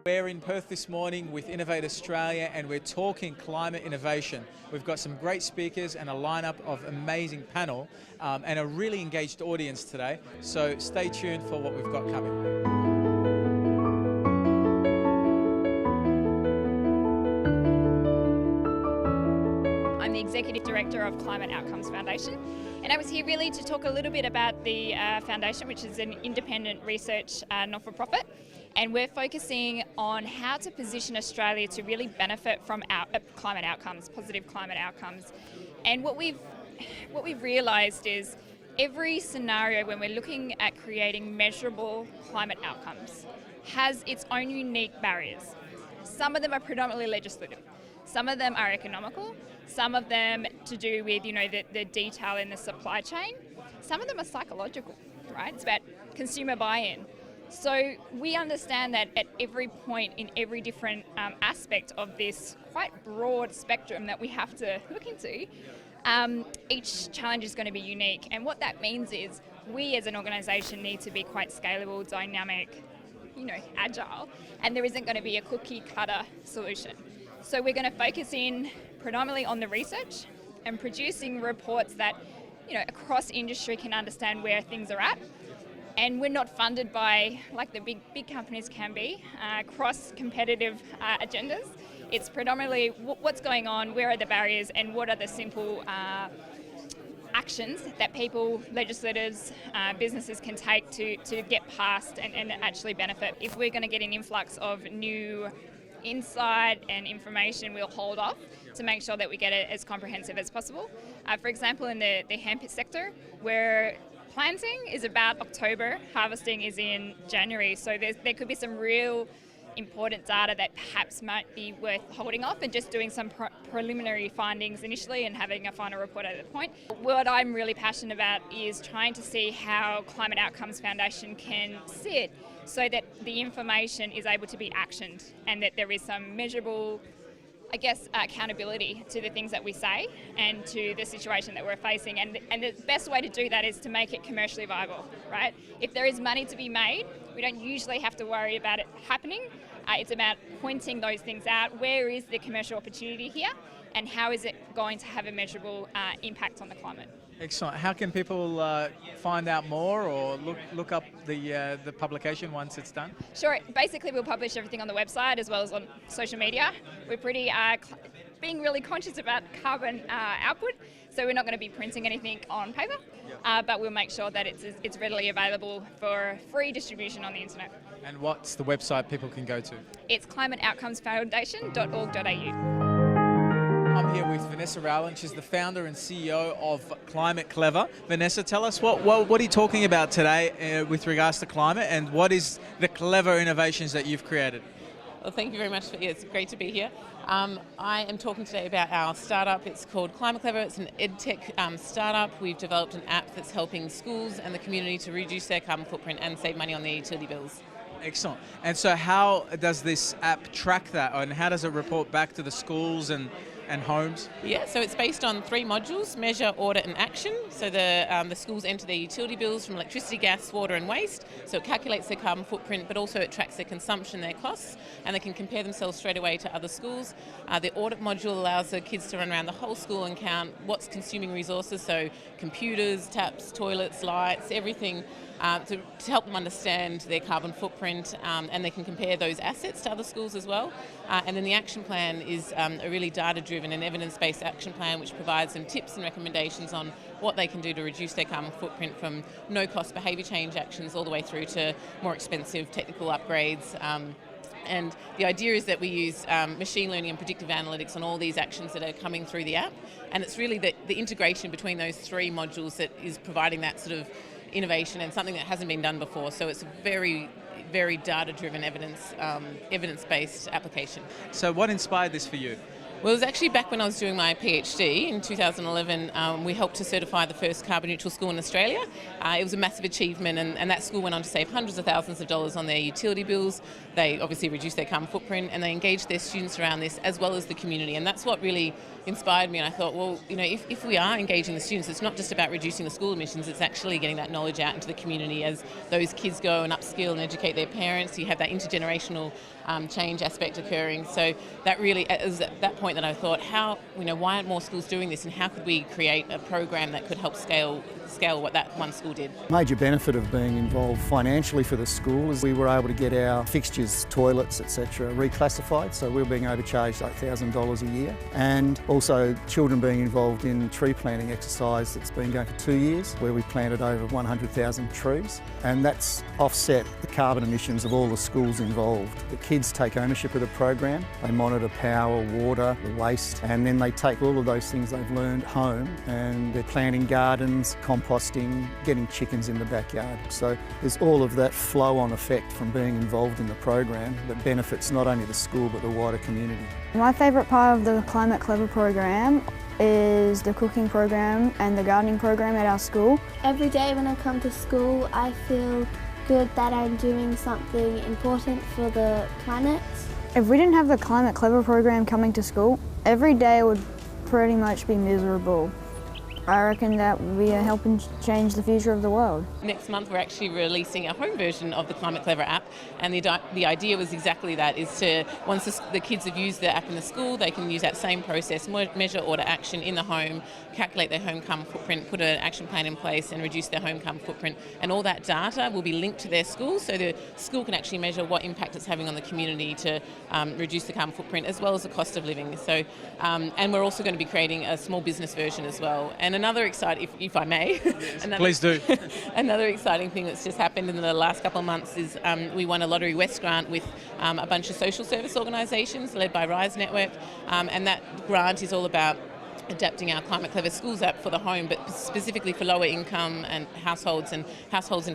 We're in Perth this morning with Innovate Australia and we're talking climate innovation. We've got some great speakers and a lineup of amazing panel and a really engaged audience today. So stay tuned for what we've got coming. I'm the Executive Director of Climate Outcomes Foundation, and I was here really to talk a little bit about the foundation, which is an independent research not-for-profit, and we're focusing on how to position Australia to really benefit from climate outcomes, positive climate outcomes. And what we've realised is every scenario when we're looking at creating measurable climate outcomes has its own unique barriers. Some of them are predominantly legislative. Some of them are economical, some of them to do with, the detail in the supply chain. Some of them are psychological, right? It's about consumer buy-in. So we understand that at every point in every different aspect of this quite broad spectrum that we have to look into, each challenge is going to be unique. And what that means is we as an organisation need to be quite scalable, dynamic, agile, and there isn't going to be a cookie cutter solution. So we're going to focus in predominantly on the research and producing reports that, across industry can understand where things are at. And we're not funded by, like the big companies can be, cross-competitive agendas. It's predominantly what's going on, where are the barriers, and what are the simple actions that people, legislators, businesses can take to get past and actually benefit. If we're going to get an influx of new insight and information, we'll hold off to make sure that we get it as comprehensive as possible. For example, in the hemp sector, where planting is about October, harvesting is in January, so there could be some real important data that perhaps might be worth holding off and just doing some preliminary findings initially and having a final report at that point. What I'm really passionate about is trying to see how Climate Outcomes Foundation can sit so that the information is able to be actioned and that there is some measurable, accountability to the things that we say and to the situation that we're facing. And the best way to do that is to make it commercially viable, right? If there is money to be made, we don't usually have to worry about it happening. It's about pointing those things out. Where is the commercial opportunity here? And how is it going to have a measurable impact on the climate? Excellent. How can people find out more or look up the publication once it's done? Sure. Basically, we'll publish everything on the website as well as on social media. We're pretty being really conscious about carbon output, so we're not going to be printing anything on paper, but we'll make sure that it's readily available for free distribution on the internet. And what's the website people can go to? It's climateoutcomesfoundation.org.au. I'm here with Vanessa Rowland. She's the founder and CEO of Climate Clever. Vanessa, tell us what are you talking about today with regards to climate, and what is the clever innovations that you've created? Well, thank you very much. It's great to be here. I am talking today about our startup. It's called Climate Clever. It's an edtech startup. We've developed an app that's helping schools and the community to reduce their carbon footprint and save money on their utility bills. Excellent. And so how does this app track that, and how does it report back to the schools and homes? Yeah, so it's based on 3 modules: measure, audit and action. So the schools enter their utility bills from electricity, gas, water and waste. So it calculates their carbon footprint, but also it tracks their consumption, their costs, and they can compare themselves straight away to other schools. The audit module allows the kids to run around the whole school and count what's consuming resources, so computers, taps, toilets, lights, everything, to help them understand their carbon footprint, and they can compare those assets to other schools as well. And then the action plan is a really data-driven and evidence-based action plan which provides them tips and recommendations on what they can do to reduce their carbon footprint, from no-cost behaviour change actions all the way through to more expensive technical upgrades. And the idea is that we use machine learning and predictive analytics on all these actions that are coming through the app, and it's really the integration between those 3 modules that is providing that sort of innovation and something that hasn't been done before. So it's a very, very data-driven, evidence-based application. So what inspired this for you? Well, it was actually back when I was doing my PhD in 2011. We helped to certify the first carbon neutral school in Australia. It was a massive achievement, and that school went on to save hundreds of thousands of dollars on their utility bills. They obviously reduced their carbon footprint, and they engaged their students around this as well as the community. And that's what really inspired me. And I thought, well, if we are engaging the students, it's not just about reducing the school emissions, it's actually getting that knowledge out into the community as those kids go and upskill and educate their parents. You have that intergenerational change aspect occurring. So that really, it was at that point that I thought, why aren't more schools doing this, and how could we create a program that could help scale what that one school did? Major benefit of being involved financially for the school is we were able to get our fixtures, toilets, etc. reclassified, so we were being overcharged $8,000 a year, and also children being involved in tree planting exercise that's been going for 2 years, where we planted over 100,000 trees, and that's offset the carbon emissions of all the schools involved. The kids take ownership of the program, they monitor power, water, waste, and then they take all of those things they've learned home and they're planting gardens, composting, getting chickens in the backyard. So there's all of that flow-on effect from being involved in the program that benefits not only the school but the wider community. My favourite part of the Climate Clever program is the cooking program and the gardening program at our school. Every day when I come to school, I feel good that I'm doing something important for the planet. If we didn't have the Climate Clever program coming to school, every day would pretty much be miserable. I reckon that we are helping change the future of the world. Next month we're actually releasing a home version of the Climate Clever app, and the idea was exactly that, is to, once the kids have used the app in the school, they can use that same process, measure, order, action in the home, calculate their home carbon footprint, put an action plan in place and reduce their home carbon footprint, and all that data will be linked to their school, so the school can actually measure what impact it's having on the community to reduce the carbon footprint as well as the cost of living. So, and we're also going to be creating a small business version as well. And another exciting, if I may, yes, please do. Another exciting thing that's just happened in the last couple of months is we won a Lottery West grant with a bunch of social service organisations led by Rise Network, and that grant is all about adapting our Climate Clever Schools app for the home, but specifically for lower income and households in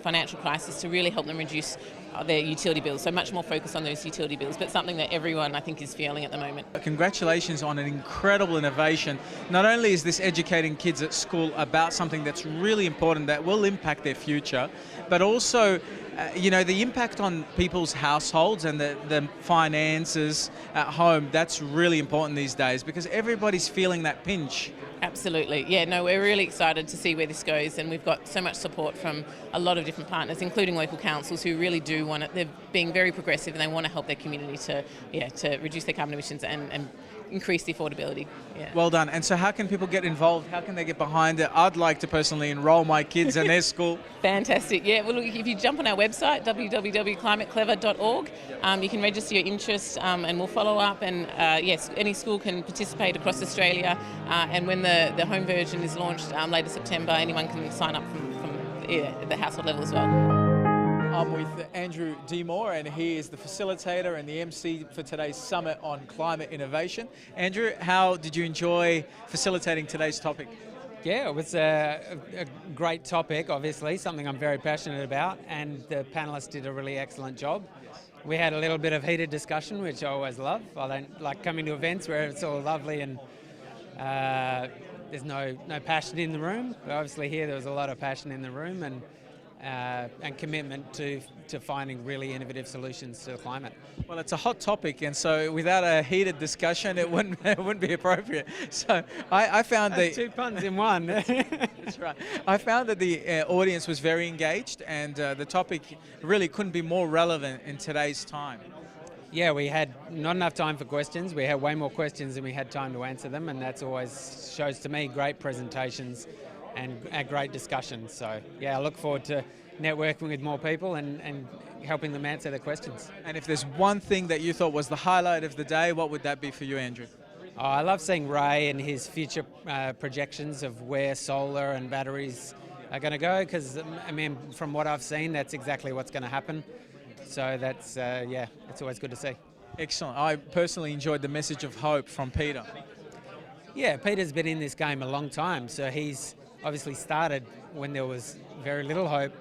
financial crisis, to really help them reduce their utility bills. So much more focus on those utility bills, but something that everyone, I think, is feeling at the moment. Congratulations on an incredible innovation. Not only is this educating kids at school about something that's really important that will impact their future, but also the impact on people's households and the finances at home, that's really important these days because everybody's feeling that pinch. Absolutely. Yeah, no, we're really excited to see where this goes, and we've got so much support from a lot of different partners, including local councils, who really do want it. They're being very progressive and they want to help their community to reduce their carbon emissions and increase the affordability. Yeah. Well done. And so how can people get involved? How can they get behind it? I'd like to personally enrol my kids in their school. Fantastic. Yeah, well, look, if you jump on our website, www.climateclever.org, you can register your interest and we'll follow up. And yes, any school can participate across Australia. And when the home version is launched later September, anyone can sign up from the household level as well. I'm with Andrew Demore, and he is the facilitator and the MC for today's summit on climate innovation. Andrew, how did you enjoy facilitating today's topic? Yeah, it was a great topic, obviously, something I'm very passionate about, and the panellists did a really excellent job. We had a little bit of heated discussion, which I always love. I don't like coming to events where it's all lovely and there's no passion in the room. But obviously here there was a lot of passion in the room and commitment to finding really innovative solutions to climate. Well, it's a hot topic, and so without a heated discussion, it wouldn't be appropriate. So I found That's two puns in one. That's right. I found that the audience was very engaged, and the topic really couldn't be more relevant in today's time. Yeah, we had not enough time for questions. We had way more questions than we had time to answer them, and that's always shows to me great presentations and a great discussion. So yeah, I look forward to networking with more people and helping them answer their questions. And if there's one thing that you thought was the highlight of the day, what would that be for you, Andrew? Oh, I love seeing Ray and his future projections of where solar and batteries are going to go, because I mean, from what I've seen, that's exactly what's going to happen. So that's, yeah, it's always good to see. Excellent. I personally enjoyed the message of hope from Peter. Yeah, Peter's been in this game a long time, so he's obviously started when there was very little hope.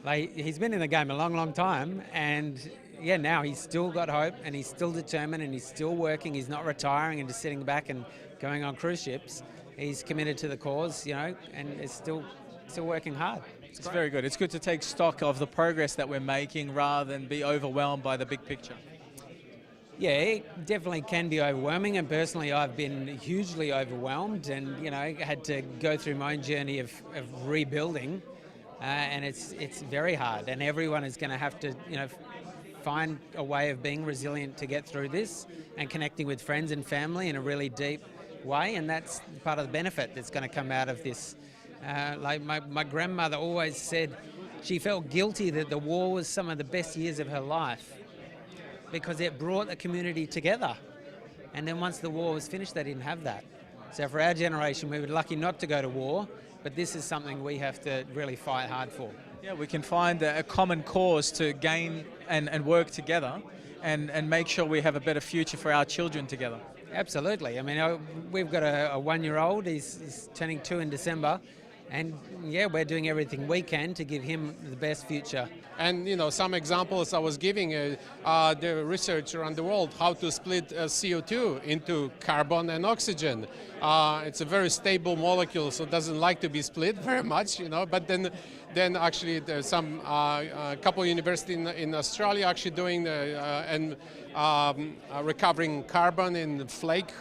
Like, he's been in the game a long, long time, and yeah, now he's still got hope and he's still determined and he's still working. He's not retiring and just sitting back and going on cruise ships. He's committed to the cause, and is still working hard. It's very good. It's good to take stock of the progress that we're making rather than be overwhelmed by the big picture. Yeah, it definitely can be overwhelming, and personally I've been hugely overwhelmed and, had to go through my own journey of rebuilding, and it's very hard, and everyone is going to have to, find a way of being resilient to get through this and connecting with friends and family in a really deep way, and that's part of the benefit that's going to come out of this. Like my grandmother always said, she felt guilty that the war was some of the best years of her life because it brought the community together. And then once the war was finished, they didn't have that. So for our generation, we were lucky not to go to war, but this is something we have to really fight hard for. Yeah, we can find a common cause to gain and work together and make sure we have a better future for our children together. Absolutely. I mean, we've got a one-year-old, he's turning 2 in December, and yeah, we're doing everything we can to give him the best future. And some examples I was giving, the research around the world, how to split CO2 into carbon and oxygen. It's a very stable molecule, so it doesn't like to be split very much, but then actually there's some couple of universities in Australia actually doing recovering carbon in flake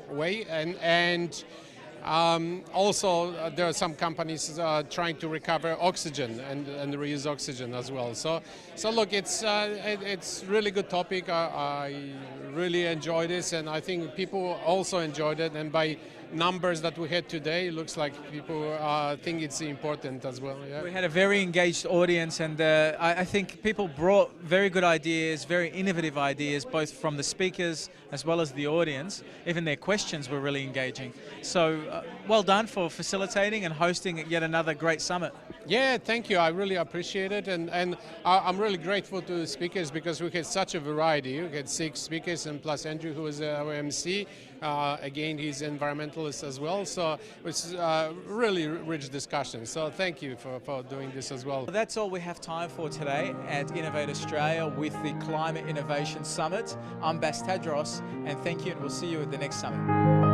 way, and also there are some companies trying to recover oxygen and reuse oxygen as well. So look, it's really good topic. I really enjoyed this, and I think people also enjoyed it. And by numbers that we had today, it looks like people think it's important as well. Yeah. We had a very engaged audience, and I think people brought very good ideas, very innovative ideas, both from the speakers as well as the audience. Even their questions were really engaging. So well done for facilitating and hosting yet another great summit. Yeah, thank you. I really appreciate it, and I'm really grateful to the speakers because we had such a variety. We had 6 speakers, and plus Andrew, who was our MC. Again, he's environmentalist as well, so it was really rich discussion. So thank you for doing this as well. That's all we have time for today at Innovate Australia with the Climate Innovation Summit. I'm Bas Tadros, and thank you, and we'll see you at the next summit.